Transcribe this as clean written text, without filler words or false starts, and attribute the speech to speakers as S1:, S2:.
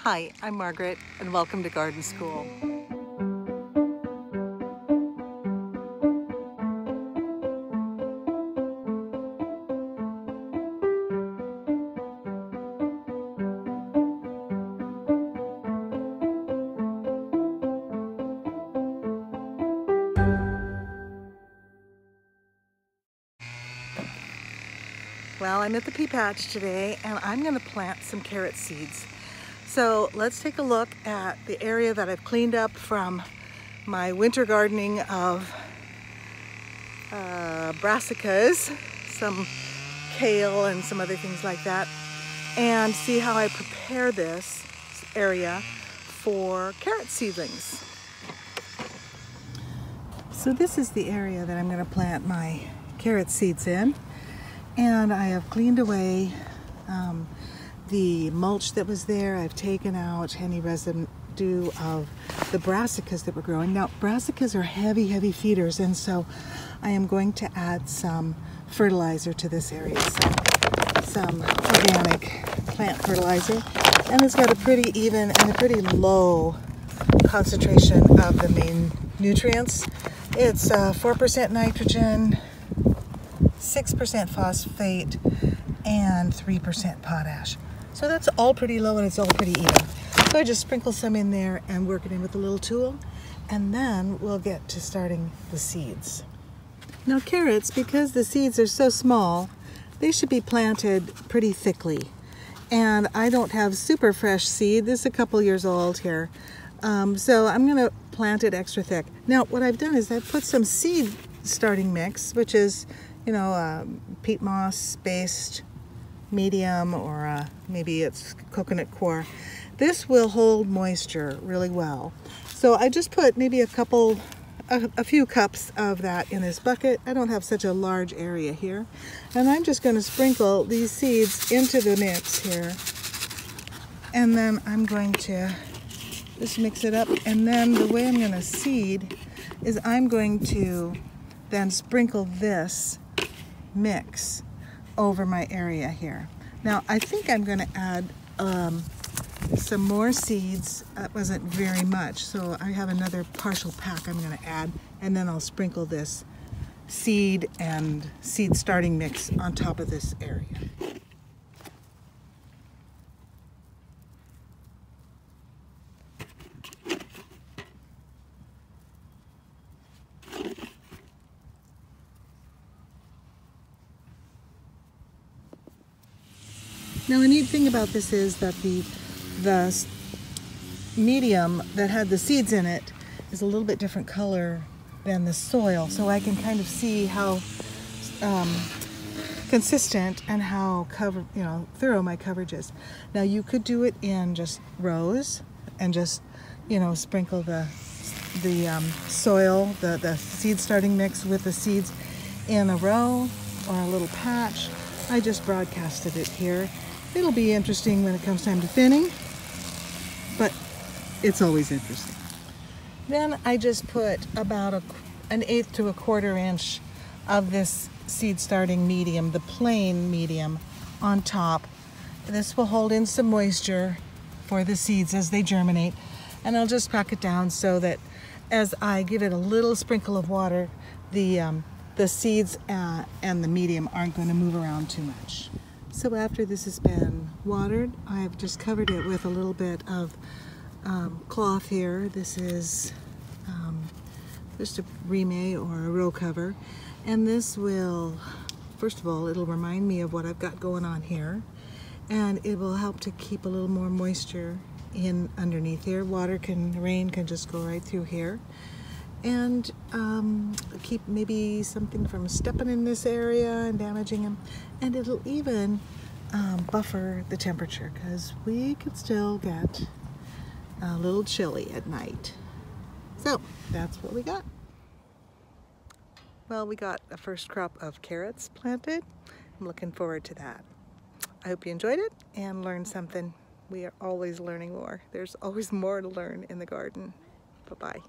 S1: Hi, I'm Margaret, and welcome to Garden School. Well, I'm at the pea patch today, and I'm going to plant some carrot seeds. So let's take a look at the area that I've cleaned up from my winter gardening of brassicas, some kale and some other things like that, and see how I prepare this area for carrot seedlings. So this is the area that I'm going to plant my carrot seeds in, and I have cleaned away the mulch that was there. I've taken out any residue of the brassicas that were growing. Now, brassicas are heavy feeders, and so I am going to add some fertilizer to this area, some organic plant fertilizer, and it's got a pretty even and a pretty low concentration of the main nutrients. It's 4% nitrogen, 6% phosphate, and 3% potash. So that's all pretty low and it's all pretty even. So I just sprinkle some in there and work it in with a little tool, and then we'll get to starting the seeds. Now carrots, because the seeds are so small, they should be planted pretty thickly. And I don't have super fresh seed. This is a couple years old here. So I'm gonna plant it extra thick. Now what I've done is I've put some seed starting mix, which is, you know, peat moss based medium, or maybe it's coconut coir. This will hold moisture really well. So I just put maybe a few cups of that in this bucket. I don't have such a large area here. And I'm just going to sprinkle these seeds into the mix here. And then I'm going to just mix it up. And then the way I'm going to seed is I'm going to then sprinkle this mix over my area here. Now I think I'm going to add some more seeds. That wasn't very much, so I have another partial pack I'm going to add, and then I'll sprinkle this seed and seed starting mix on top of this area. Now, a neat thing about this is that the medium that had the seeds in it is a little bit different color than the soil, so I can kind of see how consistent and how thorough my coverage is. Now, you could do it in just rows and just, sprinkle the soil, the seed starting mix with the seeds in a row or a little patch. I just broadcasted it here. It'll be interesting when it comes time to thinning, but it's always interesting. Then I just put about an 1/8 to 1/4 inch of this seed starting medium, the plain medium, on top. This will hold in some moisture for the seeds as they germinate, and I'll just pack it down so that as I give it a little sprinkle of water, the seeds and the medium aren't going to move around too much. So after this has been watered, I've just covered it with a little bit of cloth here. This is just a rime or a row cover. And this will, first of all, it'll remind me of what I've got going on here. And it will help to keep a little more moisture in underneath here. Rain can just go right through here. And keep maybe something from stepping in this area and damaging them. And it'll even buffer the temperature, because we could still get a little chilly at night. So that's what we got. Well, we got a first crop of carrots planted. I'm looking forward to that. I hope you enjoyed it and learned something. We are always learning more. There's always more to learn in the garden. Bye-bye.